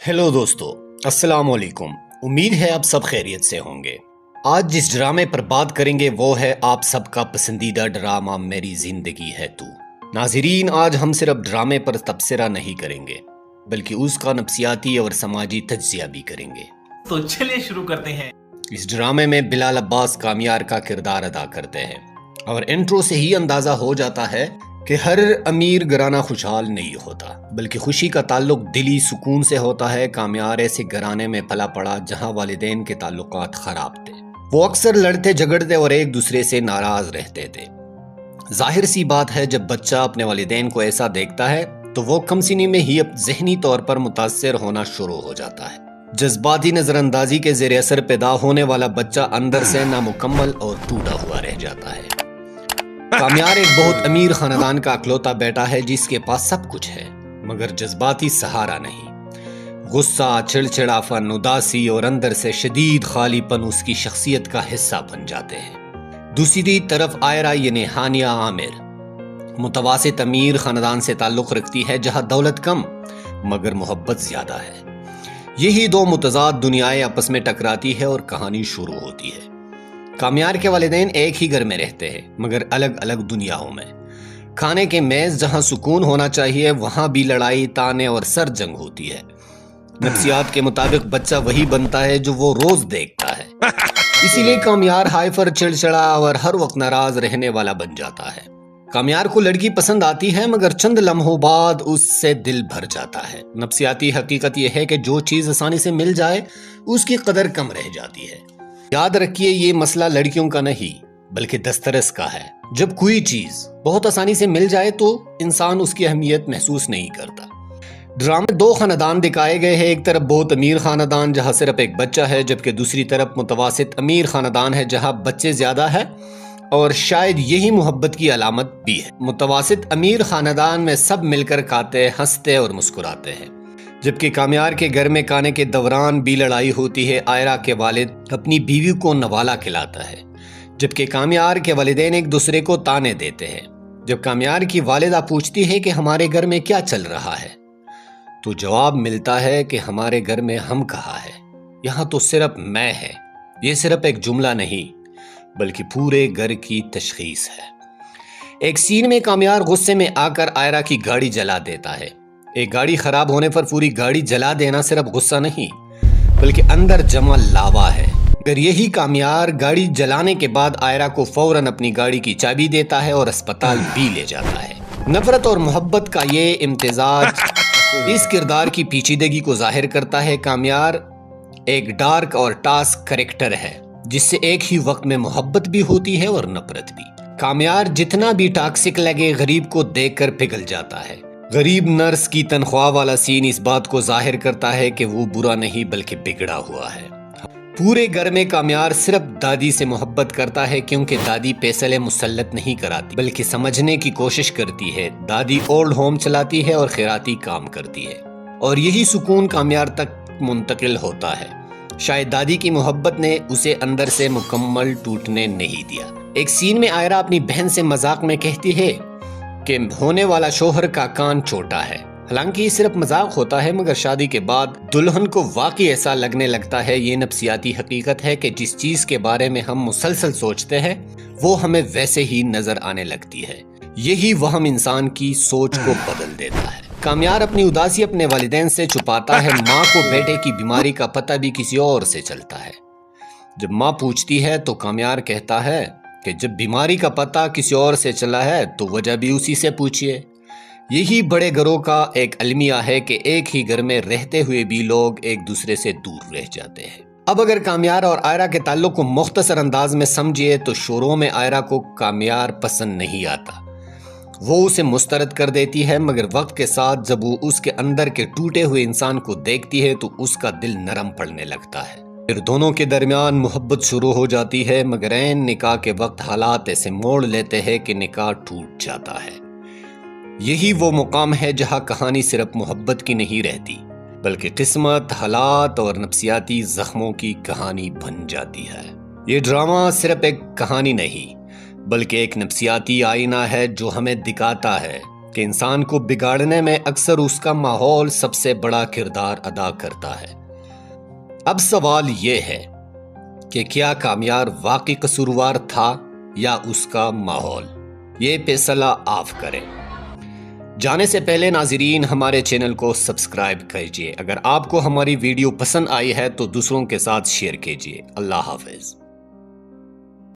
Hello दोस्तों, अस्सलाम वालेकुम। उम्मीद है आप सब खैरियत से होंगे। आज जिस ड्रामे पर बात करेंगे वो है आप सबका पसंदीदा ड्रामा मेरी जिंदगी है तू। नाज़रीन, आज हम सिर्फ ड्रामे पर तबसरा नहीं करेंगे बल्कि उसका नफ्सियाती और समाजी तज्जिया भी करेंगे। तो चलिए शुरू करते हैं। इस ड्रामे में बिलाल अब्बास कामियार का किरदार अदा करते हैं और इंट्रो से ही अंदाजा हो जाता है कि हर अमीर घराना खुशहाल नहीं होता, बल्कि खुशी का ताल्लुक दिली सुकून से होता है। कामियार ऐसे घराने में पला पड़ा जहां वालिदैन के ताल्लुकात खराब थे। वो अक्सर लड़ते झगड़ते और एक दूसरे से नाराज रहते थे। जाहिर सी बात है, जब बच्चा अपने वालिदैन को ऐसा देखता है तो वो कमसिनी में ही अब जहनी तौर पर मुतासिर होना शुरू हो जाता है। जज्बाती नजरअंदाजी के ज़ेरे असर पैदा होने वाला बच्चा अंदर से नामुकम्मल और टूटा हुआ रह जाता है। कामियार एक बहुत अमीर खानदान का अकलौता बेटा है जिसके पास सब कुछ है मगर जज्बाती सहारा नहीं। गुस्सा, चिड़चिड़ापन, उदासी और अंदर से शदीद खालीपन उसकी शख्सियत का हिस्सा बन जाते हैं। दूसरी तरफ आयरा यानी हानिया आमिर मुतवासित अमीर खानदान से ताल्लुक रखती है जहां दौलत कम मगर मोहब्बत ज्यादा है। यही दो मुतजाद दुनियाएं आपस में टकराती है और कहानी शुरू होती है। कामियार के वालिदैन एक ही घर में रहते हैं मगर अलग अलग दुनियाओं में। खाने के मेज जहां सुकून होना चाहिए वहां भी लड़ाई, ताने और सर जंग होती है। नफ्सियात के मुताबिक बच्चा वही बनता है जो वो रोज देखता है। इसीलिए कामियार हाइफर, चिड़चिड़ा और हर वक्त नाराज रहने वाला बन जाता है। कामियार को लड़की पसंद आती है मगर चंद लम्हों बाद उससे दिल भर जाता है। नफ्सियाती हकीकत यह है कि जो चीज आसानी से मिल जाए उसकी कदर कम रह जाती है। याद रखिए, ये मसला लड़कियों का नहीं बल्कि दस्तरस का है। जब कोई चीज बहुत आसानी से मिल जाए तो इंसान उसकी अहमियत महसूस नहीं करता। ड्रामे में दो खानदान दिखाए गए हैं। एक तरफ बहुत अमीर खानदान जहां सिर्फ एक बच्चा है, जबकि दूसरी तरफ मुतवासित अमीर खानदान है जहां बच्चे ज्यादा है और शायद यही मोहब्बत की अलामत भी है। मुतवासित अमीर खानदान में सब मिलकर खाते, हंसते और मुस्कुराते हैं, जबकि कामियार के घर में खाने के दौरान भी लड़ाई होती है। आयरा के वालिद अपनी बीवी को नवाला खिलाता है जबकि कामियार के वालिदैन एक दूसरे को ताने देते हैं। जब कामियार की वालिदा पूछती है कि हमारे घर में क्या चल रहा है तो जवाब मिलता है कि हमारे घर में हम कहा है, यहाँ तो सिर्फ मैं है। ये सिर्फ एक जुमला नहीं बल्कि पूरे घर की तशखीस है। एक सीन में कामियार गुस्से में आकर आयरा की गाड़ी जला देता है। एक गाड़ी खराब होने पर पूरी गाड़ी जला देना सिर्फ गुस्सा नहीं बल्कि अंदर जमा लावा है। अगर यही कामियार गाड़ी जलाने के बाद आयरा को फौरन अपनी गाड़ी की चाबी देता है और अस्पताल भी ले जाता है। नफरत और मोहब्बत का ये इम्तिजाज इस किरदार की पेचीदगी को जाहिर करता है। कामियार एक डार्क और टास्क कैरेक्टर है जिससे एक ही वक्त में मोहब्बत भी होती है और नफरत भी। कामियार जितना भी टॉक्सिक लगे, गरीब को देखकर पिघल जाता है। गरीब नर्स की तनख्वाह वाला सीन इस बात को जाहिर करता है कि वो बुरा नहीं बल्कि बिगड़ा हुआ है। पूरे घर में कामियार सिर्फ दादी से मोहब्बत करता है क्योंकि दादी फैसले मुसल्लत नहीं कराती बल्कि समझने की कोशिश करती है। दादी ओल्ड होम चलाती है और खैराती काम करती है और यही सुकून कामियार तक मुंतकिल होता है। शायद दादी की मोहब्बत ने उसे अंदर से मुकम्मल टूटने नहीं दिया। एक सीन में आयरा अपनी बहन से मजाक में कहती है कि होने वाला शोहर का कान छोटा है। हालांकि सिर्फ मजाक होता है मगर शादी के बाद दुल्हन को वाकई ऐसा लगने लगता है। ये नफ्सियाती हकीकत है कि जिस चीज के बारे में हम मुसलसल सोचते हैं वो हमें वैसे ही नजर आने लगती है। यही वहम इंसान की सोच को बदल देता है। कामियार अपनी उदासी अपने वालिदैन से छुपाता है। माँ को बेटे की बीमारी का पता भी किसी और से चलता है। जब माँ पूछती है तो कामियार कहता है कि जब बीमारी का पता किसी और से चला है तो वजह भी उसी से पूछिए। यही बड़े घरों का एक अलमिया है कि एक ही घर में रहते हुए भी लोग एक दूसरे से दूर रह जाते हैं। अब अगर कामियार और आयरा के ताल्लुक को मुख्तसर अंदाज में समझिए तो शुरू में आयरा को कामियार पसंद नहीं आता। वो उसे मुस्तरद कर देती है मगर वक्त के साथ जब वो उसके अंदर के टूटे हुए इंसान को देखती है तो उसका दिल नरम पड़ने लगता है। फिर दोनों के दरमियान मोहब्बत शुरू हो जाती है मगर ऐन निकाह के वक्त हालात ऐसे मोड़ लेते हैं कि निकाह टूट जाता है। यही वो मुकाम है जहां कहानी सिर्फ मोहब्बत की नहीं रहती बल्कि किस्मत, हालात और नफ्सियाती जख्मों की कहानी बन जाती है। ये ड्रामा सिर्फ एक कहानी नहीं बल्कि एक नफ्सियाती आईना है जो हमें दिखाता है کہ انسان کو بگاڑنے میں اکثر اس کا ماحول سب سے بڑا کردار ادا کرتا ہے۔ اب سوال یہ ہے کہ کیا کامیار واقعی قصوروار تھا یا اس کا ماحول؟ یہ فیصلہ آپ کریں۔ جانے سے پہلے ناظرین ہمارے چینل کو سبسکرائب کیجئے۔ اگر آپ کو ہماری ویڈیو پسند آئی ہے تو دوسروں کے ساتھ شیئر کیجئے۔ اللہ حافظ۔